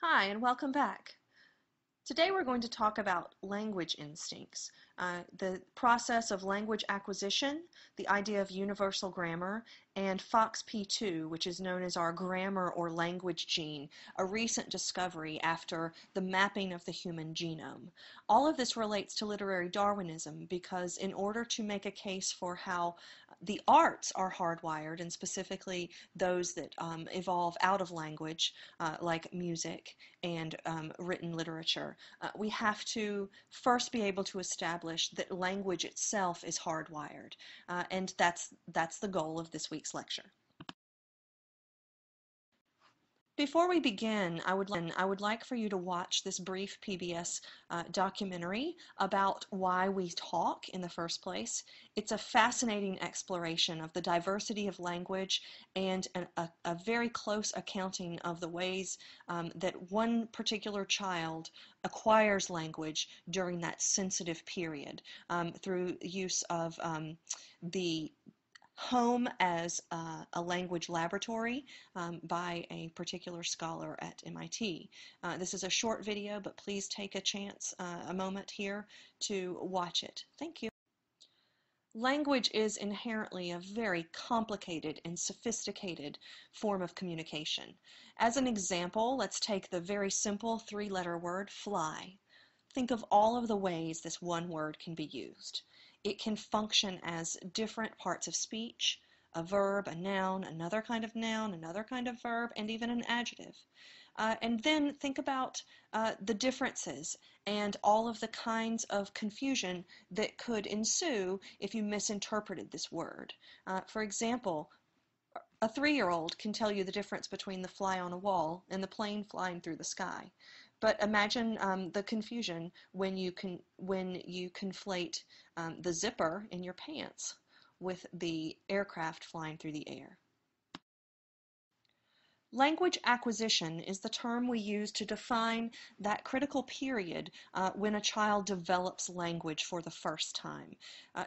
Hi, and welcome back. Today we're going to talk about language instincts, the process of language acquisition, the idea of universal grammar, and FOXP2, which is known as our grammar or language gene, a recent discovery after the mapping of the human genome. All of this relates to literary Darwinism because in order to make a case for how the arts are hardwired, and specifically those that evolve out of language, like music and written literature, we have to first be able to establish that language itself is hardwired, and that's the goal of this week's lecture. Before we begin, I would like for you to watch this brief PBS documentary about why we talk in the first place. It's a fascinating exploration of the diversity of language and a very close accounting of the ways that one particular child acquires language during that sensitive period through use of the home as a language laboratory by a particular scholar at MIT. This is a short video, but please take a moment here to watch it. Thank you. Language is inherently a very complicated and sophisticated form of communication. As an example, let's take the very simple three-letter word fly. Think of all of the ways this one word can be used. It can function as different parts of speech, a verb, a noun, another kind of noun, another kind of verb, and even an adjective. And then think about the differences and all of the kinds of confusion that could ensue if you misinterpreted this word. For example, a 3-year-old can tell you the difference between the fly on a wall and the plane flying through the sky. But imagine the confusion when you conflate the zipper in your pants with the aircraft flying through the air. Language acquisition is the term we use to define that critical period when a child develops language for the first time.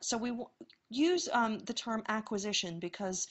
So we use the term acquisition because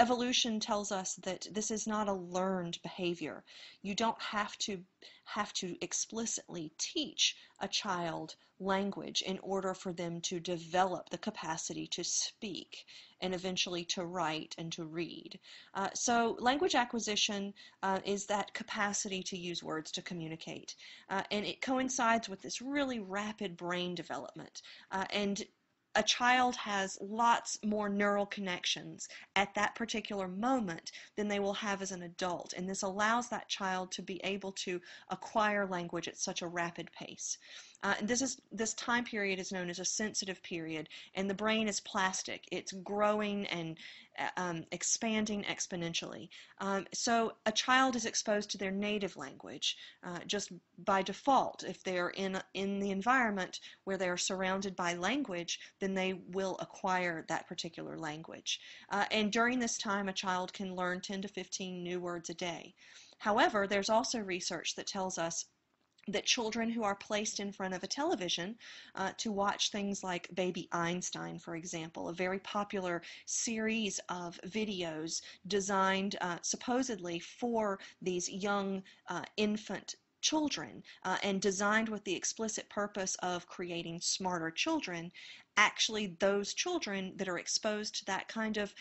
evolution tells us that this is not a learned behavior. You don't have to explicitly teach a child language in order for them to develop the capacity to speak and eventually to write and to read. So language acquisition is that capacity to use words to communicate. And it coincides with this really rapid brain development. And a child has lots more neural connections at that particular moment than they will have as an adult, and this allows that child to be able to acquire language at such a rapid pace. And this time period is known as a sensitive period, and the brain is plastic. It's growing and expanding exponentially. So a child is exposed to their native language just by default. If they're in the environment where they are surrounded by language, then they will acquire that particular language. And during this time, a child can learn 10 to 15 new words a day. However, there's also research that tells us that children who are placed in front of a television to watch things like Baby Einstein, for example, a very popular series of videos designed supposedly for these young infant children and designed with the explicit purpose of creating smarter children. Actually, those children that are exposed to that kind of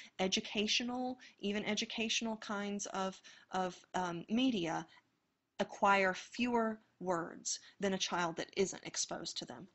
even educational kinds of media acquire fewer words than a child that isn't exposed to them.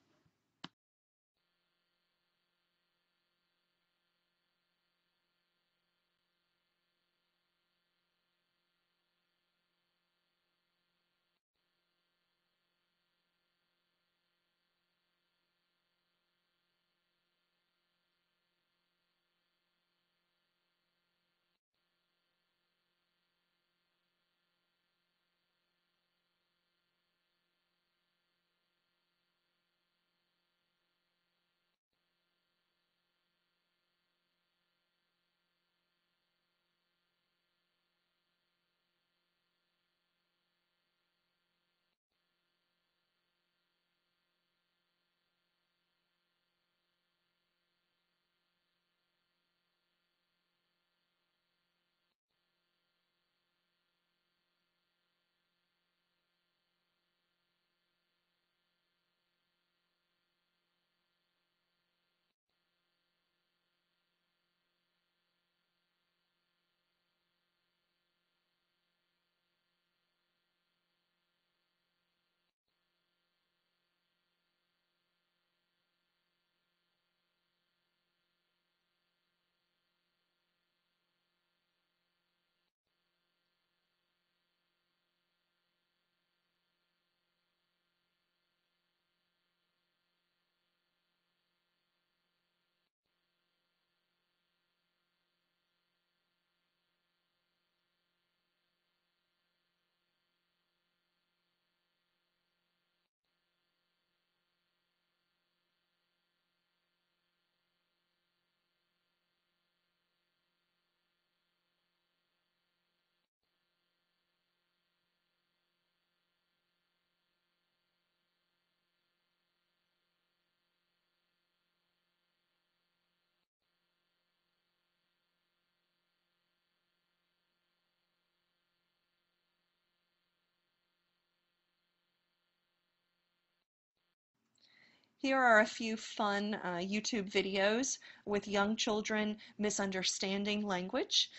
Here are a few fun YouTube videos with young children misunderstanding language.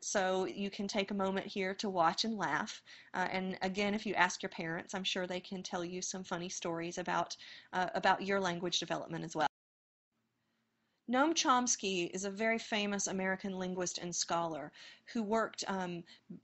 So you can take a moment here to watch and laugh. And again, if you ask your parents, I'm sure they can tell you some funny stories about your language development as well. Noam Chomsky is a very famous American linguist and scholar who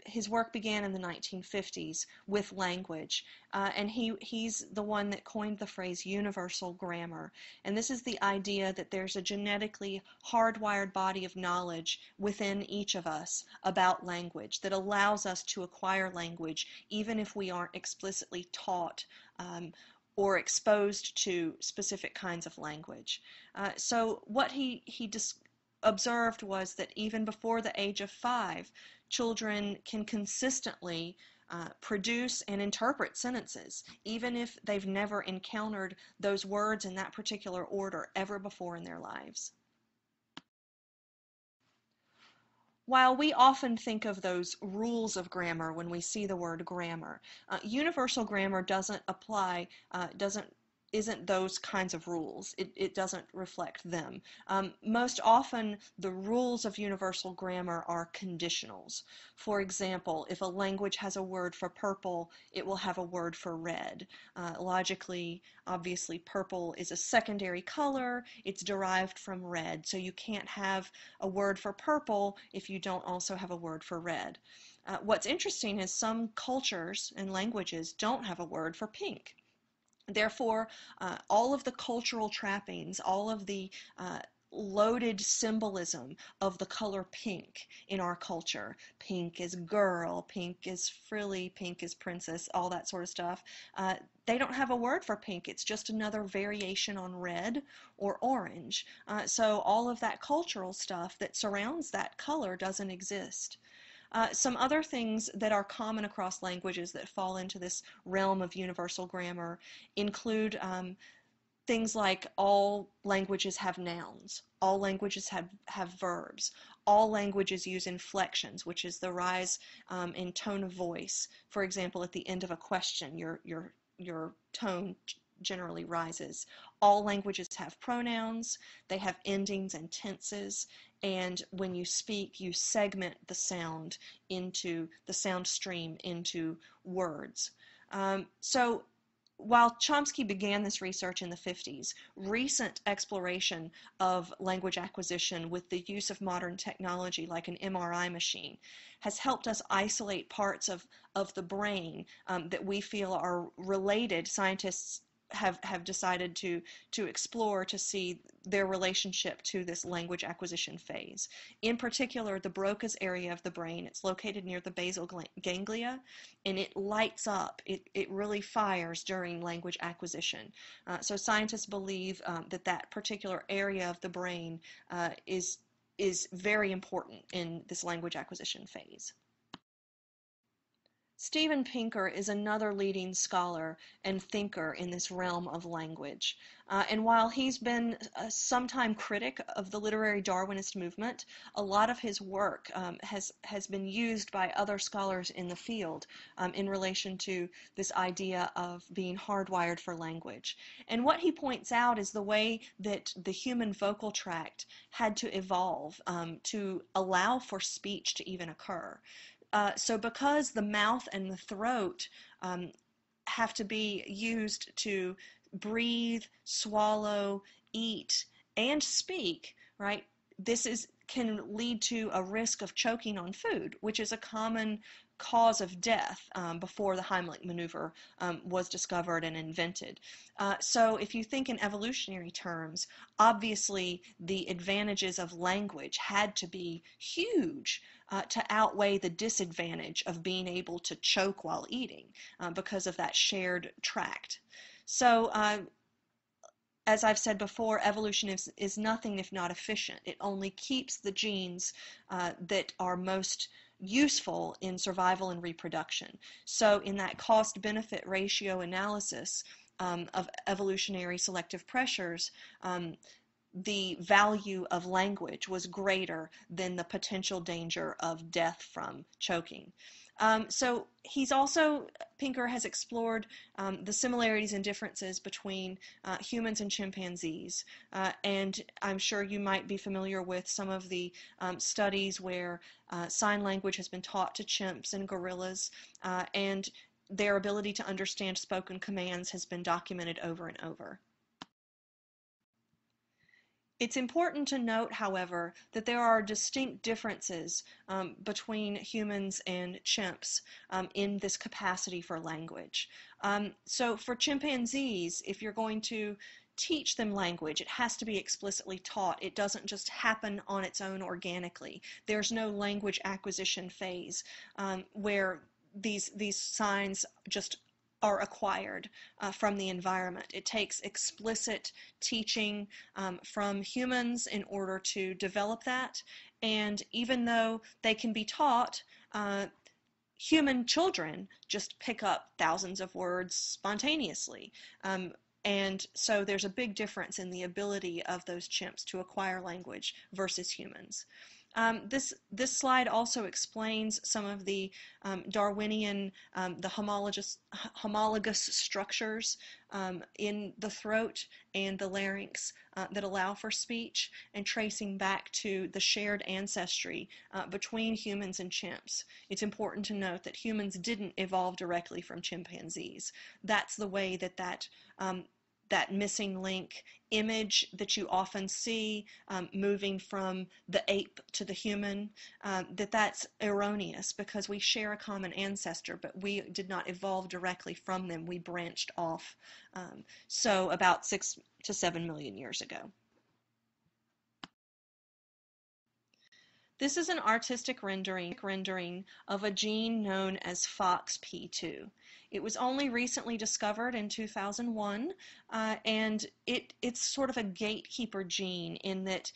his work began in the 1950s with language, and he's the one that coined the phrase universal grammar. And this is the idea that there's a genetically hardwired body of knowledge within each of us about language that allows us to acquire language even if we aren't explicitly taught or exposed to specific kinds of language. So what he observed was that even before the age of 5, children can consistently produce and interpret sentences, even if they've never encountered those words in that particular order ever before in their lives. While we often think of those rules of grammar when we see the word grammar, universal grammar doesn't apply, isn't those kinds of rules. It doesn't reflect them. Most often, the rules of universal grammar are conditionals. For example, if a language has a word for purple, it will have a word for red. Logically, obviously, purple is a secondary color. It's derived from red, so you can't have a word for purple if you don't also have a word for red. What's interesting is some cultures and languages don't have a word for pink. Therefore, all of the cultural trappings, all of the loaded symbolism of the color pink in our culture, pink is girl, pink is frilly, pink is princess, all that sort of stuff, they don't have a word for pink. It's just another variation on red or orange. So all of that cultural stuff that surrounds that color doesn't exist. Some other things that are common across languages that fall into this realm of universal grammar include things like all languages have nouns, all languages have verbs, all languages use inflections, which is the rise in tone of voice. For example, at the end of a question, your tone generally rises. All languages have pronouns, they have endings and tenses, and when you speak, you segment the sound into the sound stream into words. So while Chomsky began this research in the 50s, recent exploration of language acquisition with the use of modern technology like an MRI machine has helped us isolate parts of the brain that we feel are related. Scientists have decided to explore to see their relationship to this language acquisition phase. In particular, the Broca's area of the brain, it's located near the basal ganglia, and it lights up, it really fires during language acquisition. So scientists believe that particular area of the brain is very important in this language acquisition phase. Steven Pinker is another leading scholar and thinker in this realm of language. And while he's been a sometime critic of the literary Darwinist movement, a lot of his work has been used by other scholars in the field in relation to this idea of being hardwired for language. And what he points out is the way that the human vocal tract had to evolve to allow for speech to even occur. So because the mouth and the throat have to be used to breathe, swallow, eat, and speak, right? Can lead to a risk of choking on food, which is a common cause of death before the Heimlich maneuver was discovered and invented. So if you think in evolutionary terms, obviously the advantages of language had to be huge to outweigh the disadvantage of being able to choke while eating because of that shared tract. So as I've said before, evolution is nothing if not efficient. It only keeps the genes that are most useful in survival and reproduction. So in that cost-benefit ratio analysis of evolutionary selective pressures, the value of language was greater than the potential danger of death from choking. So he's also, Pinker has explored the similarities and differences between humans and chimpanzees. And I'm sure you might be familiar with some of the studies where sign language has been taught to chimps and gorillas, and their ability to understand spoken commands has been documented over and over. It's important to note, however, that there are distinct differences between humans and chimps in this capacity for language. So for chimpanzees, if you're going to teach them language, it has to be explicitly taught. It doesn't just happen on its own organically. There's no language acquisition phase where these signs just are acquired from the environment. It takes explicit teaching from humans in order to develop that. And even though they can be taught, human children just pick up thousands of words spontaneously. And so there's a big difference in the ability of those chimps to acquire language versus humans. This slide also explains some of the Darwinian, the homologous structures in the throat and the larynx that allow for speech, and tracing back to the shared ancestry between humans and chimps. It's important to note that humans didn't evolve directly from chimpanzees. That's the way that missing link image that you often see moving from the ape to the human, that's erroneous, because we share a common ancestor, but we did not evolve directly from them. We branched off, so about 6 to 7 million years ago. This is an artistic rendering of a gene known as FOXP2. It was only recently discovered in 2001, and it's sort of a gatekeeper gene in that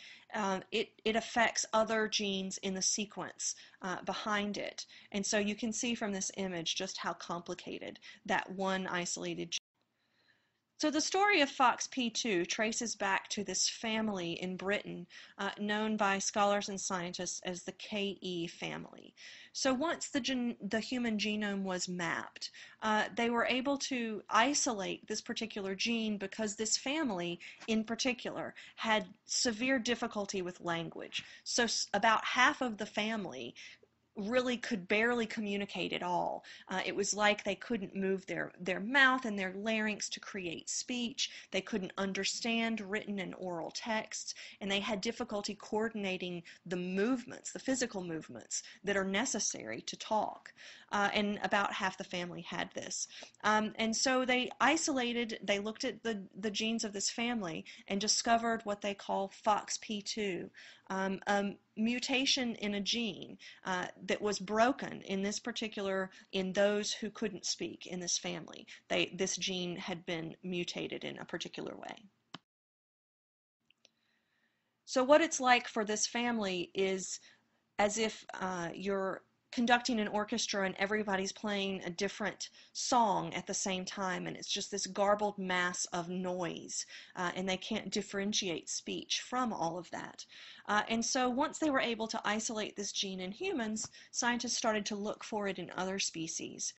it affects other genes in the sequence behind it. And so you can see from this image just how complicated that one isolated gene. So the story of FOXP2 traces back to this family in Britain known by scholars and scientists as the KE family. So once the human genome was mapped, they were able to isolate this particular gene because this family in particular had severe difficulty with language. So about half of the family really could barely communicate at all. It was like they couldn't move their mouth and their larynx to create speech. They couldn't understand written and oral texts, and they had difficulty coordinating the movements, the physical movements that are necessary to talk. And about half the family had this. And so they looked at the genes of this family and discovered what they call FOXP2, a mutation in a gene that was broken in those who couldn't speak in this family. This gene had been mutated in a particular way. So what it's like for this family is as if you're conducting an orchestra and everybody's playing a different song at the same time, and it's just this garbled mass of noise, and they can't differentiate speech from all of that. And so once they were able to isolate this gene in humans, scientists started to look for it in other species.